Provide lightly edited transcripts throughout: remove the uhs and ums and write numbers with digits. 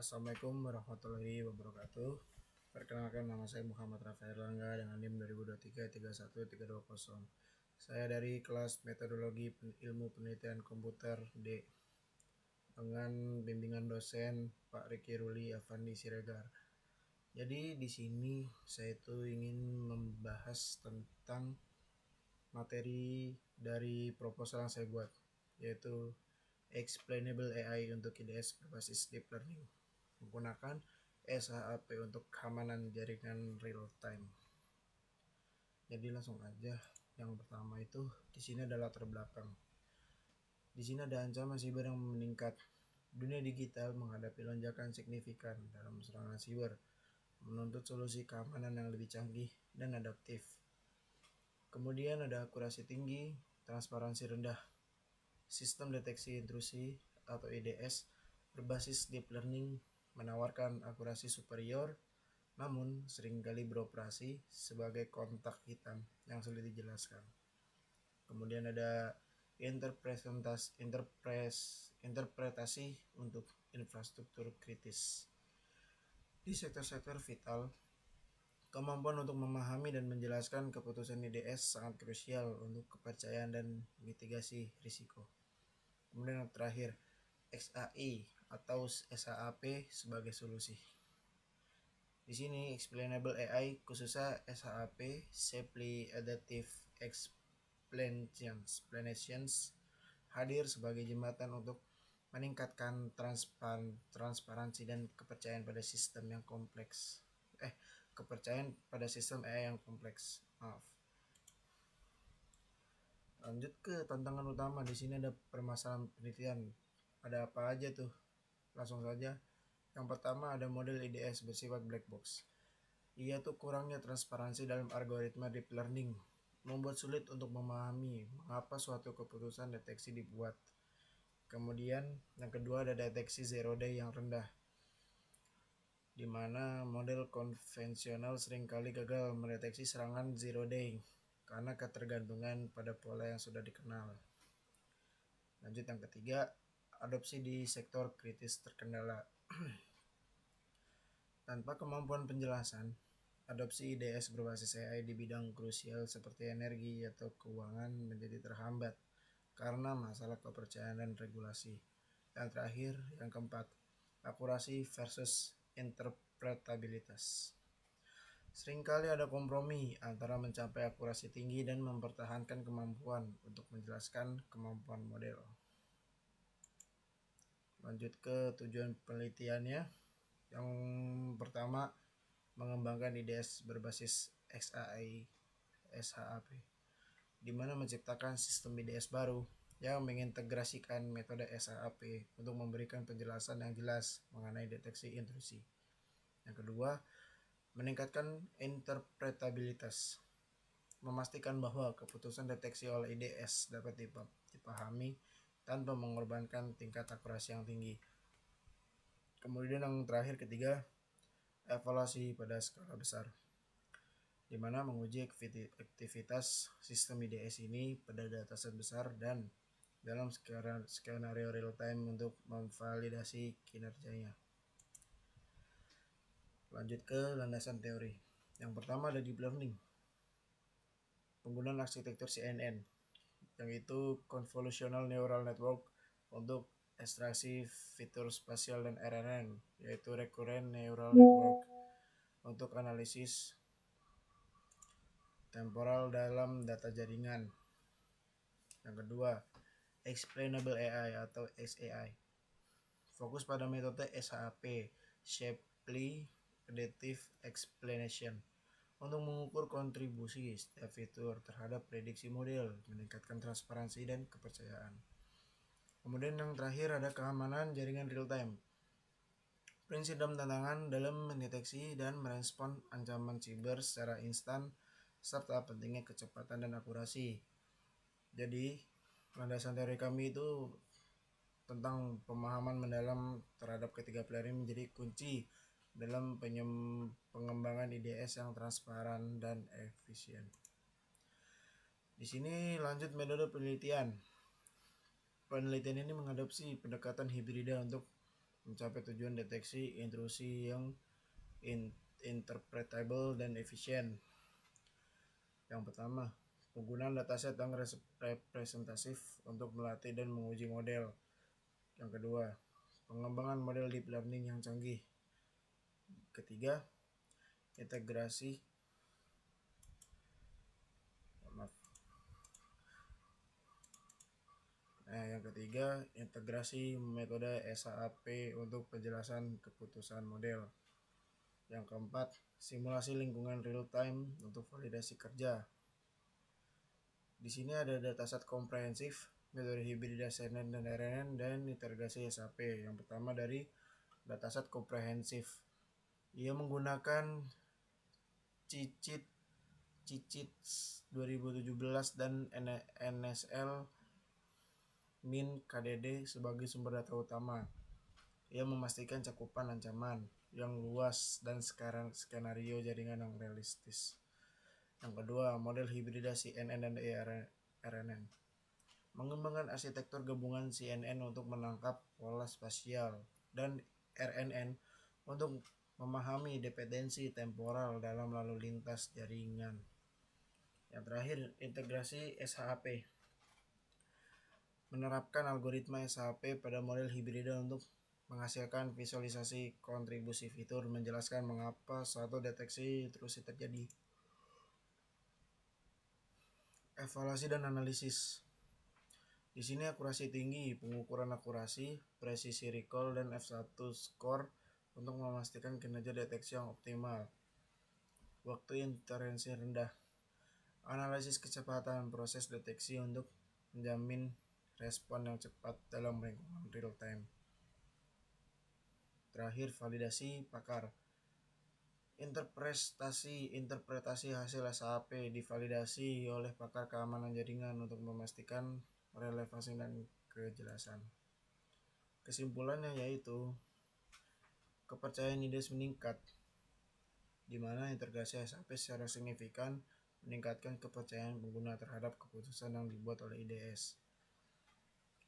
Assalamualaikum warahmatullahi wabarakatuh. Perkenalkan, nama saya Muhammad Rafael Langga dengan NIM 2023-31320. Saya dari kelas Metodologi Ilmu Penelitian Komputer D dengan bimbingan dosen Pak Riki Ruli Avandi Siregar. Jadi di sini saya itu ingin membahas tentang materi dari proposal yang saya buat, yaitu Explainable AI untuk IDS berbasis Deep Learning menggunakan SHAP untuk keamanan jaringan real time. Jadi langsung aja. Yang pertama itu di sini ada latar belakang. Di sini ada ancaman siber yang meningkat. Dunia digital menghadapi lonjakan signifikan dalam serangan siber, menuntut solusi keamanan yang lebih canggih dan adaptif. Kemudian ada akurasi tinggi, transparansi rendah. Sistem deteksi intrusi atau IDS berbasis deep learning menawarkan akurasi superior, namun seringkali beroperasi sebagai kotak hitam yang sulit dijelaskan. Kemudian ada interpretasi untuk infrastruktur kritis. Di sektor-sektor vital, kemampuan untuk memahami dan menjelaskan keputusan IDS sangat krusial untuk kepercayaan dan mitigasi risiko. Kemudian yang terakhir, XAI atau SHAP sebagai solusi. Di sini Explainable AI khususnya SHAP Shapely Adaptive Explanations hadir sebagai jembatan untuk meningkatkan transparansi dan kepercayaan pada sistem yang kompleks. Kepercayaan pada sistem AI yang kompleks. Lanjut ke tantangan utama. Di sini ada permasalahan penelitian. Ada apa aja tuh? Langsung saja. Yang pertama ada model IDS bersifat black box. Ia tuh kurangnya transparansi dalam algoritma deep learning, membuat sulit untuk memahami mengapa suatu keputusan deteksi dibuat. Kemudian yang kedua ada deteksi zero day yang rendah, di mana model konvensional seringkali gagal mendeteksi serangan zero day karena ketergantungan pada pola yang sudah dikenal. Lanjut yang ketiga, adopsi di sektor kritis terkendala. Tanpa kemampuan penjelasan, adopsi IDS berbasis AI di bidang krusial seperti energi atau keuangan menjadi terhambat karena masalah kepercayaan dan regulasi. Yang terakhir, yang keempat, akurasi versus interpretabilitas. Seringkali ada kompromi antara mencapai akurasi tinggi dan mempertahankan kemampuan untuk menjelaskan kemampuan model. Lanjut ke tujuan penelitiannya. Yang pertama, mengembangkan IDS berbasis XAI SHAP, di mana menciptakan sistem IDS baru yang mengintegrasikan metode SHAP untuk memberikan penjelasan yang jelas mengenai deteksi intrusi. Yang kedua, meningkatkan interpretabilitas, memastikan bahwa keputusan deteksi oleh IDS dapat dipahami tanpa mengorbankan tingkat akurasi yang tinggi. Kemudian yang terakhir ketiga, evaluasi pada skala besar, di mana menguji aktivitas sistem IDS ini pada dataset besar dan dalam skenario real time untuk memvalidasi kinerjanya. Lanjut ke landasan teori. Yang pertama ada deep learning, penggunaan arsitektur CNN, yang itu convolutional neural network untuk ekstraksi fitur spasial dan RNN, yaitu recurrent neural network untuk analisis temporal dalam data jaringan. Yang kedua, Explainable AI atau XAI, fokus pada metode SHAP Shapely Adaptive Explanation untuk mengukur kontribusi setiap fitur terhadap prediksi model, meningkatkan transparansi dan kepercayaan. Kemudian yang terakhir ada keamanan jaringan real time, prinsip dan tantangan dalam mendeteksi dan merespon ancaman siber secara instan serta pentingnya kecepatan dan akurasi. Jadi landasan teori kami itu tentang pemahaman mendalam terhadap ketiga pilar ini menjadi kunci dalam pengembangan IDS yang transparan dan efisien. Di sini lanjut metode penelitian. Penelitian ini mengadopsi pendekatan hibrida untuk mencapai tujuan deteksi intrusi yang interpretable dan efisien. Yang pertama, penggunaan dataset yang representatif untuk melatih dan menguji model. Yang kedua, pengembangan model deep learning yang canggih. Ketiga, integrasi yang ketiga, integrasi metode SAP untuk penjelasan keputusan model. Yang keempat, simulasi lingkungan real time untuk validasi kerja. Di sini ada dataset komprehensif, metode hibridasi CNN dan RNN, dan integrasi SAP. Yang pertama dari dataset komprehensif. Ia menggunakan cicit 2017 dan NSL Min KDD sebagai sumber data utama. Ia memastikan cakupan ancaman yang luas dan skenario jaringan yang realistis. Yang kedua, model hibridasi CNN dan RNN. Mengembangkan arsitektur gabungan CNN untuk menangkap pola spasial dan RNN untuk memahami dependensi temporal dalam lalu lintas jaringan. Yang terakhir, integrasi SHAP. Menerapkan algoritma SHAP pada model hibrida untuk menghasilkan visualisasi kontribusi fitur, menjelaskan mengapa suatu deteksi intrusi terjadi. Evaluasi dan analisis. Di sini akurasi tinggi, pengukuran akurasi, presisi recall, dan F1 score untuk memastikan kinerja deteksi yang optimal. Waktu intervensi rendah. Analisis kecepatan proses deteksi untuk menjamin respon yang cepat dalam lingkungan real time. Terakhir, validasi pakar. Interpretasi hasil SHAP divalidasi oleh pakar keamanan jaringan untuk memastikan relevansi dan kejelasan. Kesimpulannya yaitu kepercayaan IDS meningkat, di mana integrasi SHAP secara signifikan meningkatkan kepercayaan pengguna terhadap keputusan yang dibuat oleh IDS.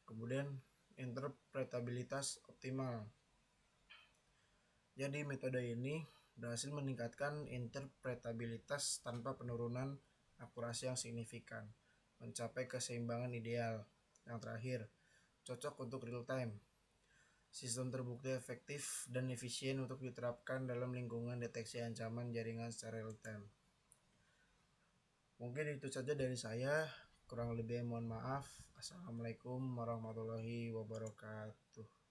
Kemudian interpretabilitas optimal. Jadi metode ini berhasil meningkatkan interpretabilitas tanpa penurunan akurasi yang signifikan, mencapai keseimbangan ideal. Yang terakhir, cocok untuk real time. Sistem terbukti efektif dan efisien untuk diterapkan dalam lingkungan deteksi ancaman jaringan secara real time. Mungkin itu saja dari saya. Kurang lebih mohon maaf. Assalamualaikum warahmatullahi wabarakatuh.